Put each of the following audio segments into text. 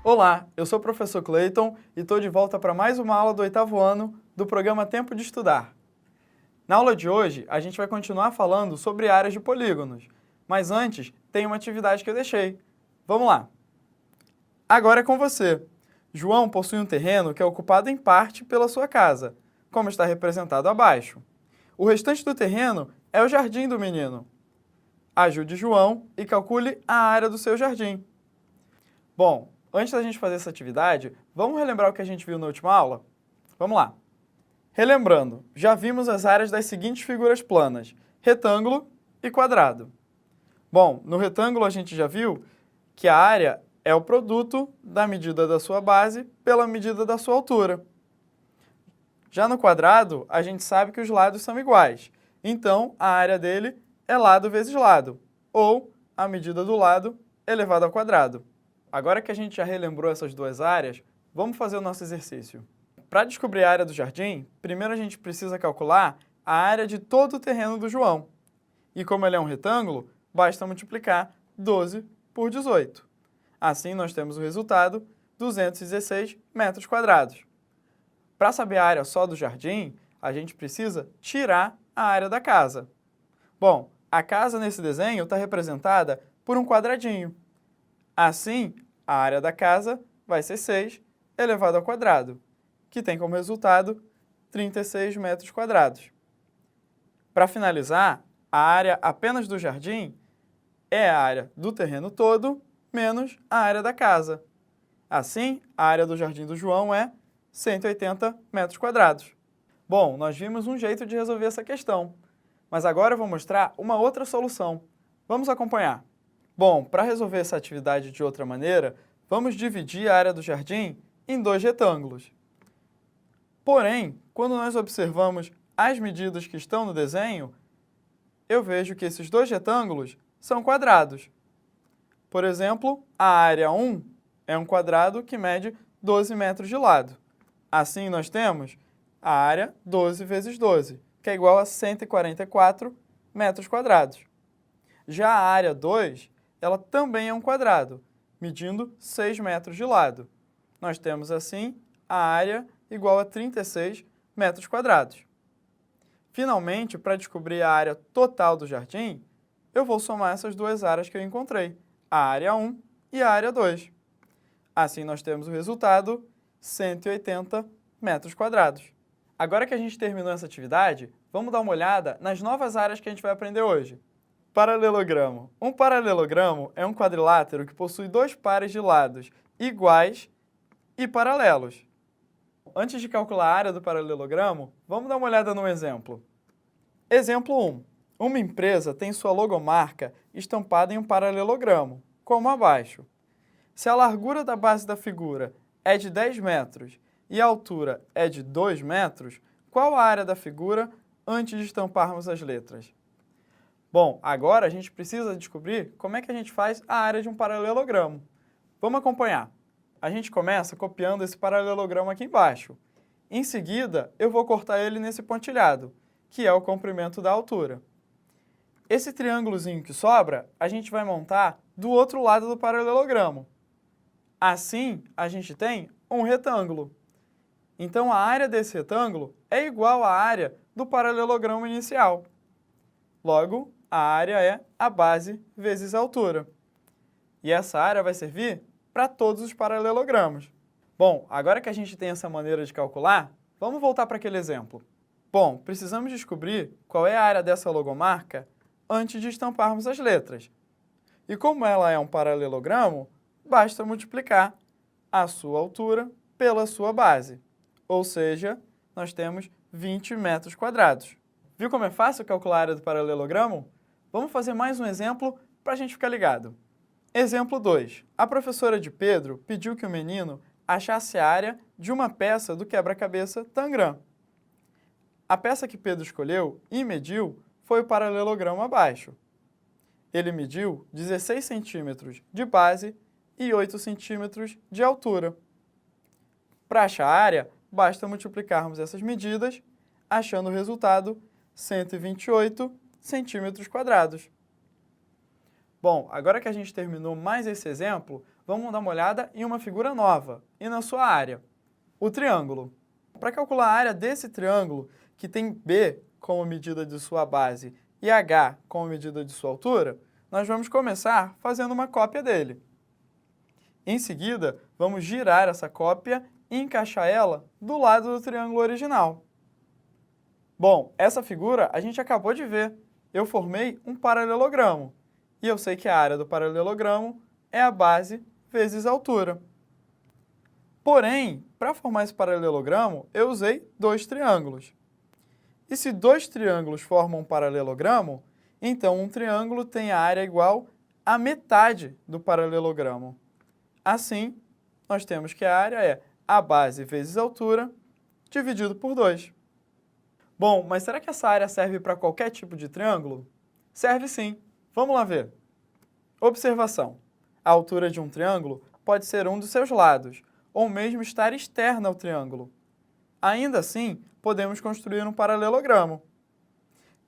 Olá, eu sou o professor Clayton e estou de volta para mais uma aula do 8º ano do programa Tempo de Estudar. Na aula de hoje, a gente vai continuar falando sobre áreas de polígonos, mas antes tem uma atividade que eu deixei. Vamos lá! Agora é com você. João possui um terreno que é ocupado em parte pela sua casa, como está representado abaixo. O restante do terreno é o jardim do menino. Ajude João e calcule a área do seu jardim. Bom, antes da gente fazer essa atividade, vamos relembrar o que a gente viu na última aula? Vamos lá! Relembrando, já vimos as áreas das seguintes figuras planas, retângulo e quadrado. Bom, no retângulo a gente já viu que a área é o produto da medida da sua base pela medida da sua altura. Já no quadrado, a gente sabe que os lados são iguais, então a área dele é lado vezes lado, ou a medida do lado elevado ao quadrado. Agora que a gente já relembrou essas duas áreas, vamos fazer o nosso exercício. Para descobrir a área do jardim, primeiro a gente precisa calcular a área de todo o terreno do João. E como ele é um retângulo, basta multiplicar 12 por 18. Assim, nós temos o resultado, 216 metros quadrados. Para saber a área só do jardim, a gente precisa tirar a área da casa. Bom, a casa nesse desenho está representada por um quadradinho. Assim, a área da casa vai ser 6 elevado ao quadrado, que tem como resultado 36 metros quadrados. Para finalizar, a área apenas do jardim é a área do terreno todo menos a área da casa. Assim, a área do jardim do João é 180 metros quadrados. Bom, nós vimos um jeito de resolver essa questão, mas agora eu vou mostrar uma outra solução. Vamos acompanhar. Bom, para resolver essa atividade de outra maneira, vamos dividir a área do jardim em dois retângulos. Porém, quando nós observamos as medidas que estão no desenho, eu vejo que esses dois retângulos são quadrados. Por exemplo, a área 1 é um quadrado que mede 12 metros de lado. Assim, nós temos a área 12 vezes 12, que é igual a 144 metros quadrados. Já a área 2, ela também é um quadrado, medindo 6 metros de lado. Nós temos, assim, a área igual a 36 metros quadrados. Finalmente, para descobrir a área total do jardim, eu vou somar essas duas áreas que eu encontrei, a área 1 e a área 2. Assim, nós temos o resultado, 180 metros quadrados. Agora que a gente terminou essa atividade, vamos dar uma olhada nas novas áreas que a gente vai aprender hoje. Paralelogramo. Um paralelogramo é um quadrilátero que possui dois pares de lados iguais e paralelos. Antes de calcular a área do paralelogramo, vamos dar uma olhada no exemplo. Exemplo 1. Uma empresa tem sua logomarca estampada em um paralelogramo, como abaixo. Se a largura da base da figura é de 10 metros e a altura é de 2 metros, qual a área da figura antes de estamparmos as letras? Bom, agora a gente precisa descobrir como é que a gente faz a área de um paralelogramo. Vamos acompanhar. A gente começa copiando esse paralelogramo aqui embaixo. Em seguida, eu vou cortar ele nesse pontilhado, que é o comprimento da altura. Esse triângulozinho que sobra, a gente vai montar do outro lado do paralelogramo. Assim, a gente tem um retângulo. Então, a área desse retângulo é igual à área do paralelogramo inicial. Logo, a área é a base vezes a altura. E essa área vai servir para todos os paralelogramos. Bom, agora que a gente tem essa maneira de calcular, vamos voltar para aquele exemplo. Bom, precisamos descobrir qual é a área dessa logomarca antes de estamparmos as letras. E como ela é um paralelogramo, basta multiplicar a sua altura pela sua base. Ou seja, nós temos 20 metros quadrados. Viu como é fácil calcular a área do paralelogramo? Vamos fazer mais um exemplo para a gente ficar ligado. Exemplo 2. A professora de Pedro pediu que o menino achasse a área de uma peça do quebra-cabeça Tangram. A peça que Pedro escolheu e mediu foi o paralelogramo abaixo. Ele mediu 16 centímetros de base e 8 centímetros de altura. Para achar a área, basta multiplicarmos essas medidas, achando o resultado 128 centímetros quadrados. Bom, agora que a gente terminou mais esse exemplo, vamos dar uma olhada em uma figura nova e na sua área, o triângulo. Para calcular a área desse triângulo, que tem B como medida de sua base e H como medida de sua altura, nós vamos começar fazendo uma cópia dele. Em seguida, vamos girar essa cópia e encaixar ela do lado do triângulo original. Bom, essa figura a gente acabou de ver. Eu formei um paralelogramo. E eu sei que a área do paralelogramo é a base vezes a altura. Porém, para formar esse paralelogramo, eu usei dois triângulos. E se dois triângulos formam um paralelogramo, então um triângulo tem a área igual à metade do paralelogramo. Assim, nós temos que a área é a base vezes a altura dividido por 2. Bom, mas será que essa área serve para qualquer tipo de triângulo? Serve sim. Vamos lá ver. Observação. A altura de um triângulo pode ser um dos seus lados, ou mesmo estar externa ao triângulo. Ainda assim, podemos construir um paralelogramo.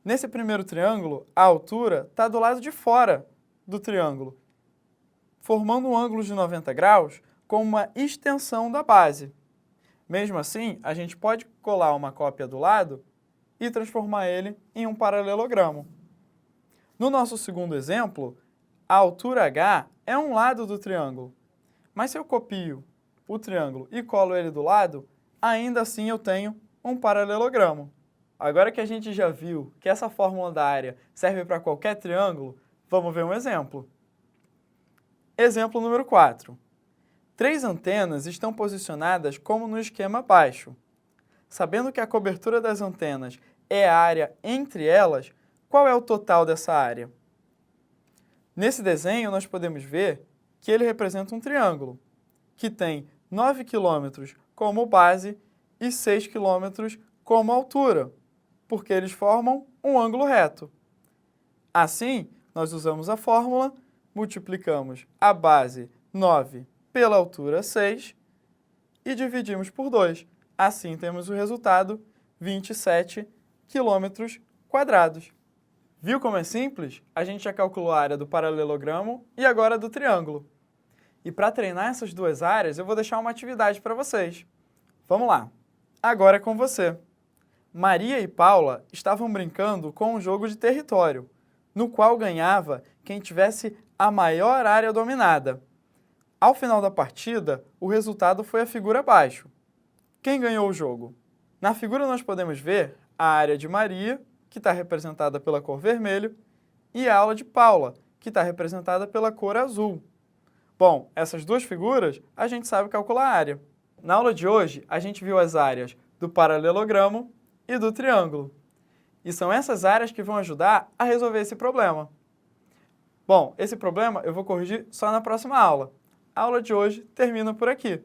Nesse primeiro triângulo, a altura está do lado de fora do triângulo, formando um ângulo de 90 graus com uma extensão da base. Mesmo assim, a gente pode colar uma cópia do lado e transformar ele em um paralelogramo. No nosso segundo exemplo, a altura H é um lado do triângulo, mas se eu copio o triângulo e colo ele do lado, ainda assim eu tenho um paralelogramo. Agora que a gente já viu que essa fórmula da área serve para qualquer triângulo, vamos ver um exemplo. Exemplo número 4. 3 antenas estão posicionadas como no esquema abaixo. Sabendo que a cobertura das antenas é a área entre elas, qual é o total dessa área? Nesse desenho, nós podemos ver que ele representa um triângulo, que tem 9 km como base e 6 km como altura, porque eles formam um ângulo reto. Assim, nós usamos a fórmula, multiplicamos a base 9 pela altura 6 e dividimos por 2. Assim, temos o resultado 27 km². Viu como é simples? A gente já calculou a área do paralelogramo e agora do triângulo. E para treinar essas duas áreas, eu vou deixar uma atividade para vocês. Vamos lá. Agora é com você. Maria e Paula estavam brincando com um jogo de território, no qual ganhava quem tivesse a maior área dominada. Ao final da partida, o resultado foi a figura abaixo. Quem ganhou o jogo? Na figura nós podemos ver a área de Maria, que está representada pela cor vermelho, e a aula de Paula, que está representada pela cor azul. Bom, essas duas figuras a gente sabe calcular a área. Na aula de hoje, a gente viu as áreas do paralelogramo e do triângulo. E são essas áreas que vão ajudar a resolver esse problema. Bom, esse problema eu vou corrigir só na próxima aula. A aula de hoje termina por aqui.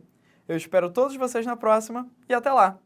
Eu espero todos vocês na próxima e até lá!